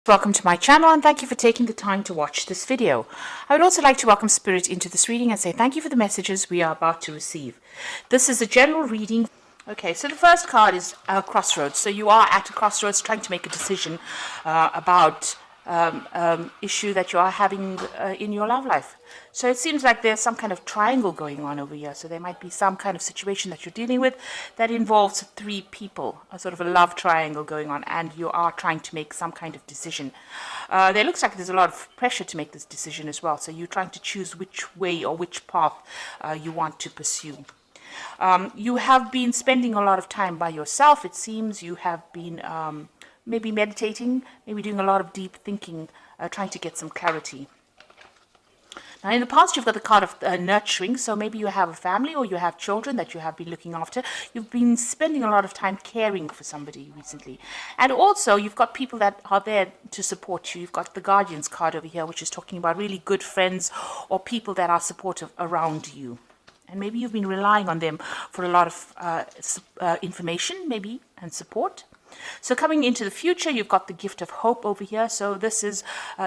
Welcome to my channel and thank you for taking the time to watch this video. I would also like to welcome Spirit into this reading and say thank you for the messages we are about to receive. This is a general reading. Okay, so the first card is Crossroads. So you are at a crossroads trying to make a decision about issue that you are having in your love life. So it seems like there's some kind of triangle going on over here. So there might be some kind of situation that you're dealing with that involves three people, a sort of a love triangle going on, and you are trying to make some kind of decision. There looks like there's a lot of pressure to make this decision as well. So you're trying to choose which way or which path you want to pursue. You have been spending a lot of time by yourself. It seems you have been maybe meditating, maybe doing a lot of deep thinking, trying to get some clarity. Now, in the past, you've got the card of nurturing, so maybe you have a family or you have children that you have been looking after. You've been spending a lot of time caring for somebody recently. And also, you've got people that are there to support you. You've got the Guardians card over here, which is talking about really good friends or people that are supportive around you. And maybe you've been relying on them for a lot of information, maybe, and support. So coming into the future, you've got the gift of hope over here. So this is,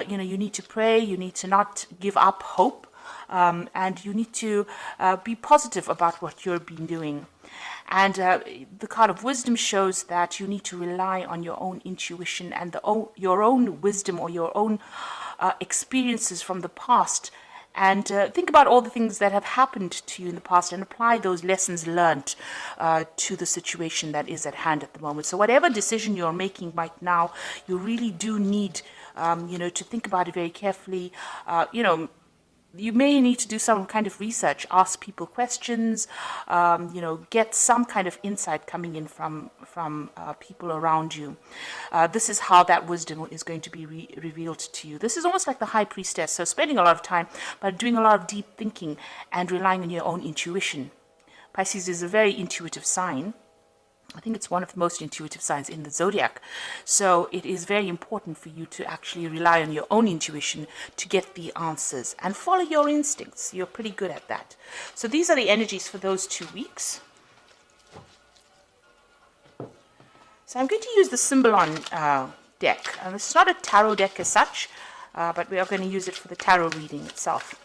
you need to pray. You need to not give up hope. And you need to be positive about what you've been doing. And the card of wisdom shows that you need to rely on your own intuition and your own wisdom or your own experiences from the past. And think about all the things that have happened to you in the past and apply those lessons learned to the situation that is at hand at the moment. So whatever decision you're making right now, you really do need, to think about it very carefully. You may need to do some kind of research, ask people questions, get some kind of insight coming in from people around you. This is how that wisdom is going to be revealed to you. This is almost like the high priestess, so spending a lot of time, but doing a lot of deep thinking and relying on your own intuition. Pisces is a very intuitive sign. I think it's one of the most intuitive signs in the zodiac. So it is very important for you to actually rely on your own intuition to get the answers and follow your instincts. You're pretty good at that. So these are the energies for those 2 weeks. So I'm going to use the Symbolon deck. And it's not a tarot deck as such, but we are going to use it for the tarot reading itself.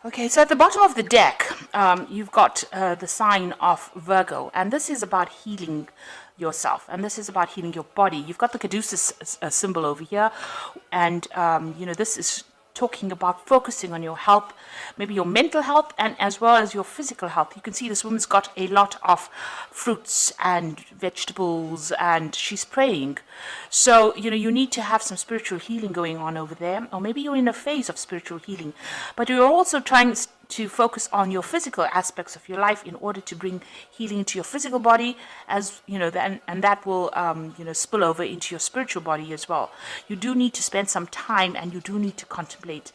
Okay, so at the bottom of the deck, you've got the sign of Virgo, and this is about healing yourself, and this is about healing your body. You've got the Caduceus symbol over here, and, this is talking about focusing on your health, maybe your mental health, and as well as your physical health. You can see this woman's got a lot of fruits and vegetables, and she's praying. So, you need to have some spiritual healing going on over there, or maybe you're in a phase of spiritual healing, but you're also trying to focus on your physical aspects of your life in order to bring healing to your physical body, as and that will spill over into your spiritual body as well. You do need to spend some time, and you do need to contemplate.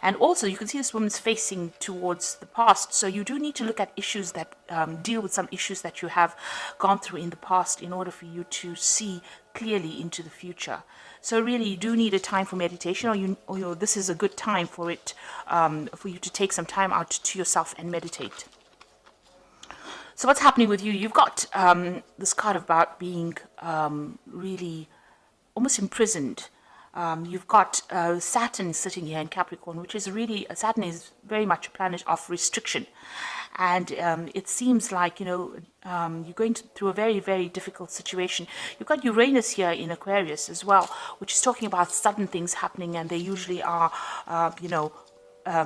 And also, you can see this woman's facing towards the past, so you do need to look at issues that deal with some issues that you have gone through in the past in order for you to see clearly into the future. So really, you do need a time for meditation, or this is a good time for it, for you to take some time out to yourself and meditate. So what's happening with you? You've got this card about being really almost imprisoned. You've got Saturn sitting here in Capricorn, which is really, Saturn is very much a planet of restriction. And it seems like, you're going through a very, very difficult situation. You've got Uranus here in Aquarius as well, which is talking about sudden things happening, and they usually are,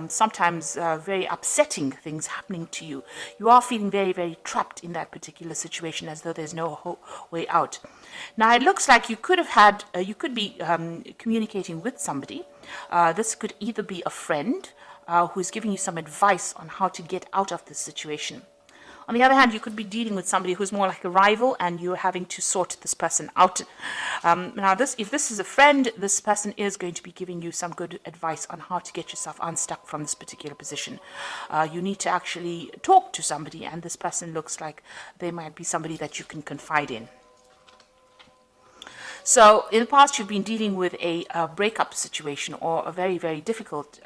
sometimes very upsetting things happening to you. You are feeling very, very trapped in that particular situation, as though there's no way out. Now, it looks like you could have had, you could be communicating with somebody. This could either be a friend who is giving you some advice on how to get out of this situation. On the other hand, you could be dealing with somebody who's more like a rival, and you're having to sort this person out. Now, if this is a friend, this person is going to be giving you some good advice on how to get yourself unstuck from this particular position. You need to actually talk to somebody, and this person looks like they might be somebody that you can confide in. So in the past, you've been dealing with a breakup situation, or a very, very difficult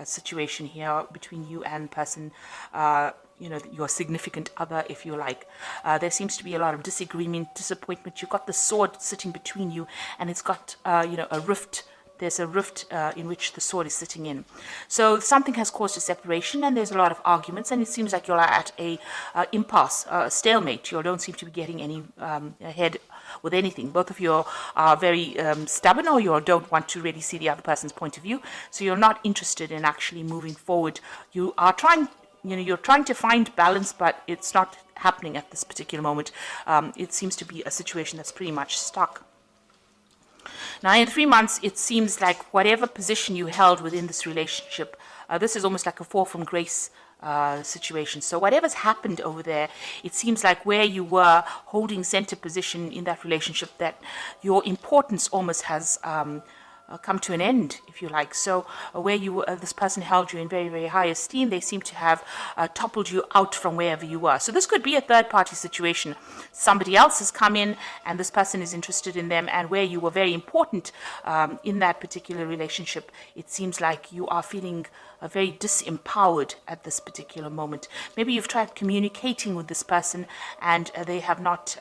situation here between you and person, your significant other, if you like. There seems to be a lot of disagreement, disappointment. You've got the sword sitting between you, and it's got, a rift. There's a rift in which the sword is sitting in. So something has caused a separation, and there's a lot of arguments, and it seems like you're at a impasse, a stalemate. You don't seem to be getting any ahead with anything. Both of you are very stubborn, or you don't want to really see the other person's point of view. So you're not interested in actually moving forward. You are trying, you're trying to find balance, but it's not happening at this particular moment. It seems to be a situation that's pretty much stuck. Now, in 3 months, it seems like whatever position you held within this relationship, this is almost like a fall from grace situation. So whatever's happened over there, it seems like where you were holding center position in that relationship, that your importance almost has come to an end, if you like. So where you were, this person held you in very, very high esteem, they seem to have toppled you out from wherever you were. So this could be a third-party situation. Somebody else has come in, and this person is interested in them, and where you were very important in that particular relationship, it seems like you are feeling very disempowered at this particular moment. Maybe you've tried communicating with this person, and they have not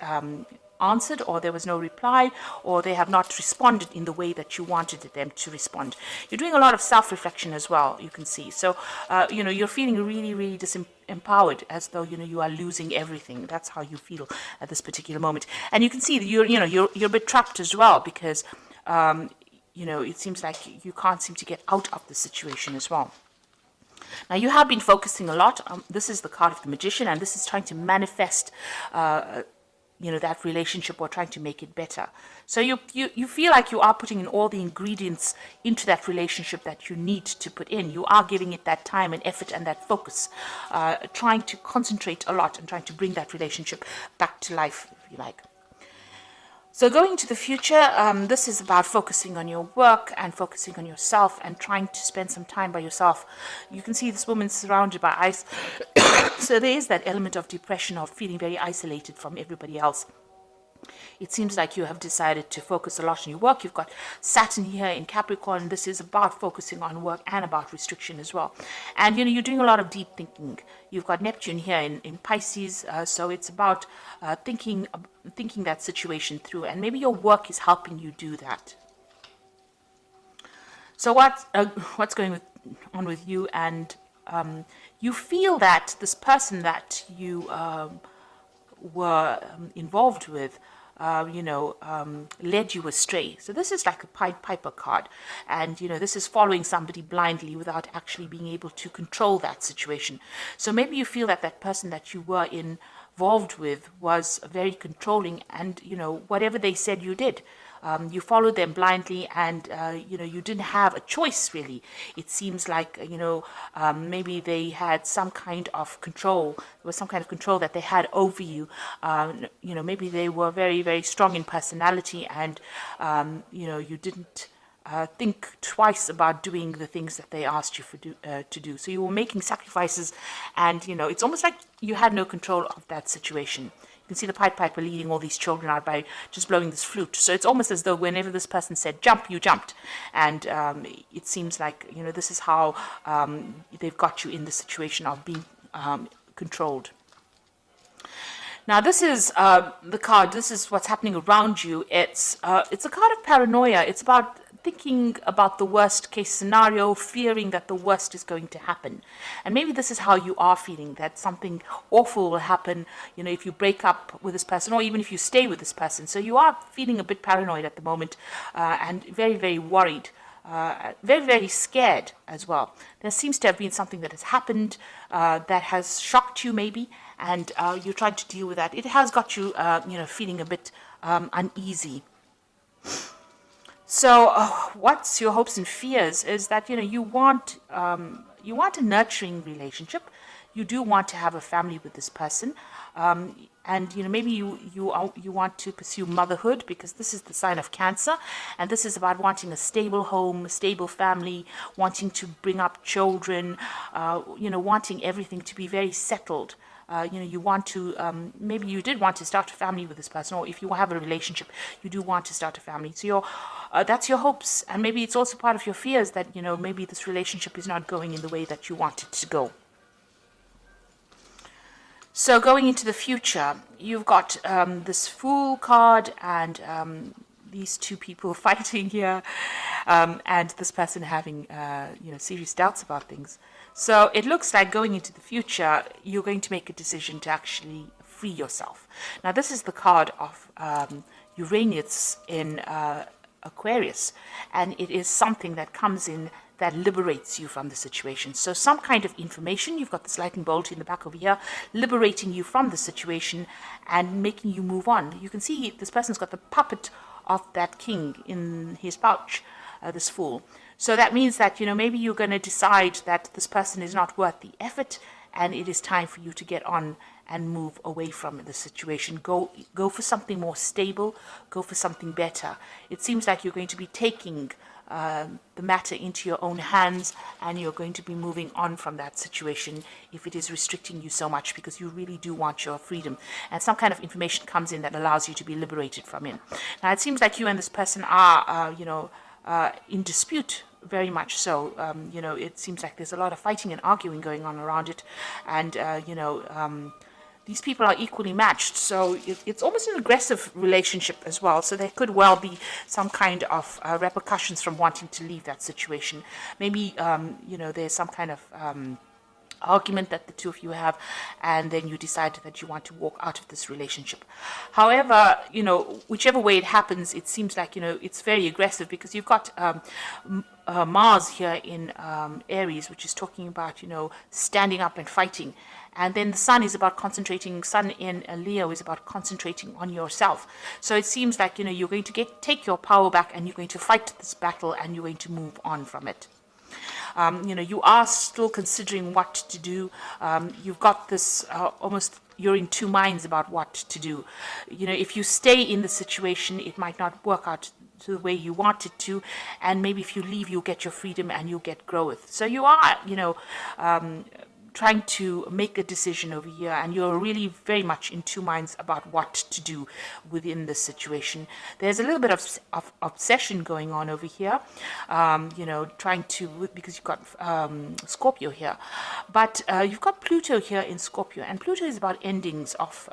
answered, or there was no reply, or they have not responded in the way that you wanted them to respond. You're doing a lot of self-reflection as well, you can see. So, you're feeling really, really disempowered, as though, you are losing everything. That's how you feel at this particular moment. And you can see that you're a bit trapped as well, because, it seems like you can't seem to get out of the situation as well. Now, you have been focusing a lot. This is the card of the Magician, and this is trying to manifest that relationship, or trying to make it better. So you feel like you are putting in all the ingredients into that relationship that you need to put in. You are giving it that time and effort and that focus, trying to concentrate a lot and trying to bring that relationship back to life, if you like. So going into the future, this is about focusing on your work and focusing on yourself and trying to spend some time by yourself. You can see this woman surrounded by ice. So there is that element of depression, of feeling very isolated from everybody else. It seems like you have decided to focus a lot on your work. You've got Saturn here in Capricorn. This is about focusing on work and about restriction as well. And, you're doing a lot of deep thinking. You've got Neptune here in Pisces. So it's about thinking that situation through. And maybe your work is helping you do that. So what's going on with you? And you feel that this person that you were involved with, led you astray. So this is like a Pied Piper card. And, this is following somebody blindly without actually being able to control that situation. So maybe you feel that that person that you were involved with was very controlling, and, whatever they said, you did. You followed them blindly, and, you didn't have a choice, really. It seems like, maybe they had some kind of control. There was some kind of control that they had over you. Maybe they were very, very strong in personality, and, you didn't think twice about doing the things that they asked you to do. So you were making sacrifices, and, it's almost like you had no control of that situation. You can see the Pied Piper leading all these children out by just blowing this flute. So it's almost as though whenever this person said jump, you jumped. And it seems like, this is how they've got you in the situation of being controlled. Now, this is the card. This is what's happening around you. It's a card of paranoia. It's about thinking about the worst case scenario, fearing that the worst is going to happen. And maybe this is how you are feeling, that something awful will happen, if you break up with this person, or even if you stay with this person. So you are feeling a bit paranoid at the moment, and very, very worried. Very, very scared as well. There seems to have been something that has happened that has shocked you, maybe, and you're trying to deal with that. It has got you, feeling a bit uneasy. So, what's your hopes and fears is that you want a nurturing relationship. you do want to have a family with this person. And maybe you want to pursue motherhood, because this is the sign of Cancer, and this is about wanting a stable home, a stable family, wanting to bring up children, wanting everything to be very settled. You want to, maybe you did want to start a family with this person, or if you have a relationship, you do want to start a family. So that's your hopes, and maybe it's also part of your fears that, maybe this relationship is not going in the way that you want it to go. So going into the future, you've got this Fool card and these two people fighting here, and this person having serious doubts about things. So it looks like going into the future, you're going to make a decision to actually free yourself. Now this is the card of Uranus in Aquarius, and it is something that comes in that liberates you from the situation. So some kind of information, you've got this lightning bolt in the back over here, liberating you from the situation and making you move on. You can see this person's got the puppet of that king in his pouch, this Fool. So that means that, maybe you're going to decide that this person is not worth the effort, and it is time for you to get on and move away from the situation. Go for something more stable, go for something better. It seems like you're going to be taking the matter into your own hands, and you're going to be moving on from that situation if it is restricting you so much, because you really do want your freedom, and some kind of information comes in that allows you to be liberated from it. Now it seems like you and this person are in dispute, very much so. It seems like there's a lot of fighting and arguing going on around it, and these people are equally matched, so it's almost an aggressive relationship as well. So there could well be some kind of repercussions from wanting to leave that situation. Maybe there's some kind of argument that the two of you have, and then you decide that you want to walk out of this relationship. However, whichever way it happens, it seems like it's very aggressive, because you've got Mars here in Aries, which is talking about standing up and fighting, and then the Sun is about concentrating. Sun in Leo is about concentrating on yourself. So it seems like you're going to take your power back, and you're going to fight this battle, and you're going to move on from it. You are still considering what to do. You've got this almost, you're in two minds about what to do. If you stay in the situation, it might not work out to the way you want it to, and maybe if you leave, you'll get your freedom and you'll get growth. So you are, trying to make a decision over here, and you're really very much in two minds about what to do within this situation. There's a little bit of obsession going on over here, trying to, because you've got Scorpio here, but you've got Pluto here in Scorpio, and Pluto is about endings of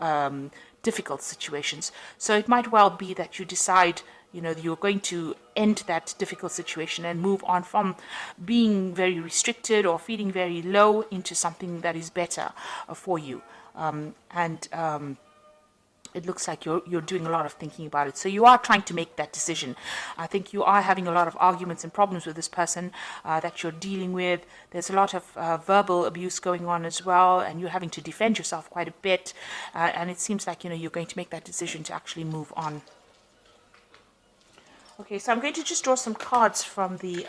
difficult situations. So it might well be that you decide you're going to end that difficult situation and move on from being very restricted or feeling very low into something that is better for you. It looks like you're doing a lot of thinking about it. So you are trying to make that decision. I think you are having a lot of arguments and problems with this person that you're dealing with. There's a lot of verbal abuse going on as well, and you're having to defend yourself quite a bit. And it seems like you're going to make that decision to actually move on. Okay, so I'm going to just draw some cards from the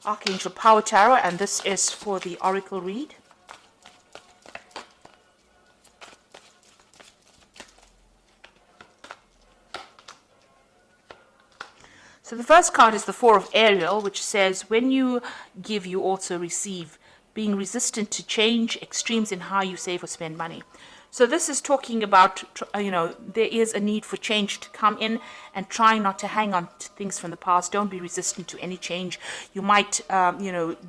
Archangel Power Tarot, and this is for the Oracle read. So the first card is the Four of Ariel, which says, when you give, you also receive, being resistant to change, extremes in how you save or spend money. So this is talking about, there is a need for change to come in, and trying not to hang on to things from the past. Don't be resistant to any change. You might,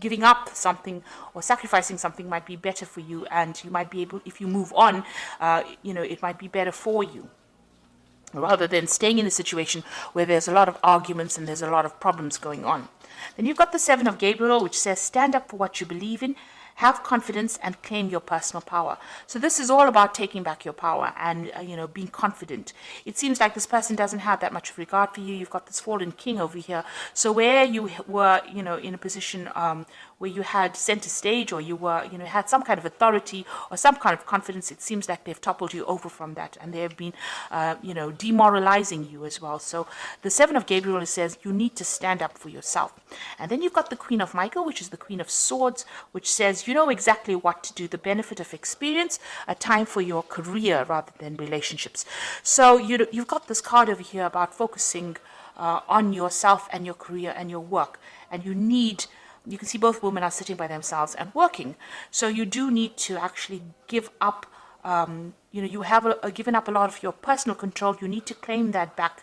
giving up something or sacrificing something might be better for you, and you might be able, if you move on, it might be better for you, rather than staying in a situation where there's a lot of arguments and there's a lot of problems going on. Then you've got the Seven of Gabriel, which says, stand up for what you believe in, have confidence, and claim your personal power. So this is all about taking back your power and, being confident. It seems like this person doesn't have that much regard for you. You've got this fallen king over here. So where you were, in a position where you had center stage, or you were, had some kind of authority or some kind of confidence. It seems like they've toppled you over from that, and they have been, demoralizing you as well. So the Seven of Gabriel says you need to stand up for yourself. And then you've got the Queen of Michael, which is the Queen of Swords, which says you know exactly what to do, the benefit of experience, a time for your career rather than relationships. So you've got this card over here about focusing on yourself and your career and your work. And you can see both women are sitting by themselves and working. So you do need to actually give up. You have given up a lot of your personal control. You need to claim that back,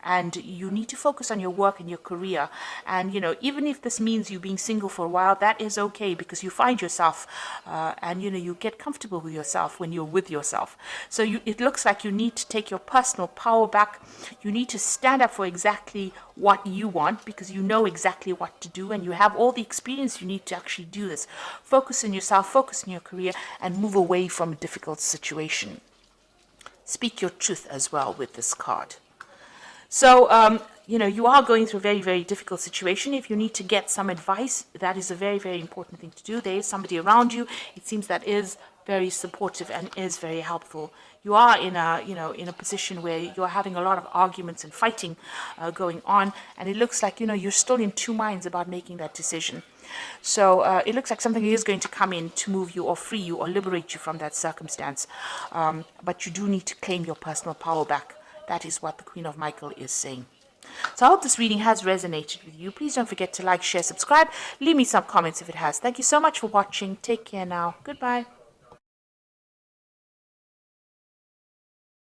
and you need to focus on your work and your career. And even if this means you being single for a while, that is okay, because you find yourself, and you get comfortable with yourself when you're with yourself. So it looks like you need to take your personal power back. You need to stand up for exactly what you want, because you know exactly what to do, and you have all the experience you need to actually do this. Focus on yourself, focus on your career, and move away from a difficult situation. Speak your truth as well with this card. So, you are going through a very, very difficult situation. If you need to get some advice, that is a very, very important thing to do. There is somebody around you, it seems, that is very supportive and is very helpful. You are in a position where you're having a lot of arguments and fighting going on, and it looks like you're still in two minds about making that decision. So it looks like something is going to come in to move you or free you or liberate you from that circumstance, but you do need to claim your personal power back. That is what the Queen of Michael is saying. So I hope this reading has resonated with you. Please don't forget to like, share, subscribe. Leave me some comments if it has. Thank you so much for watching. Take care now. Goodbye.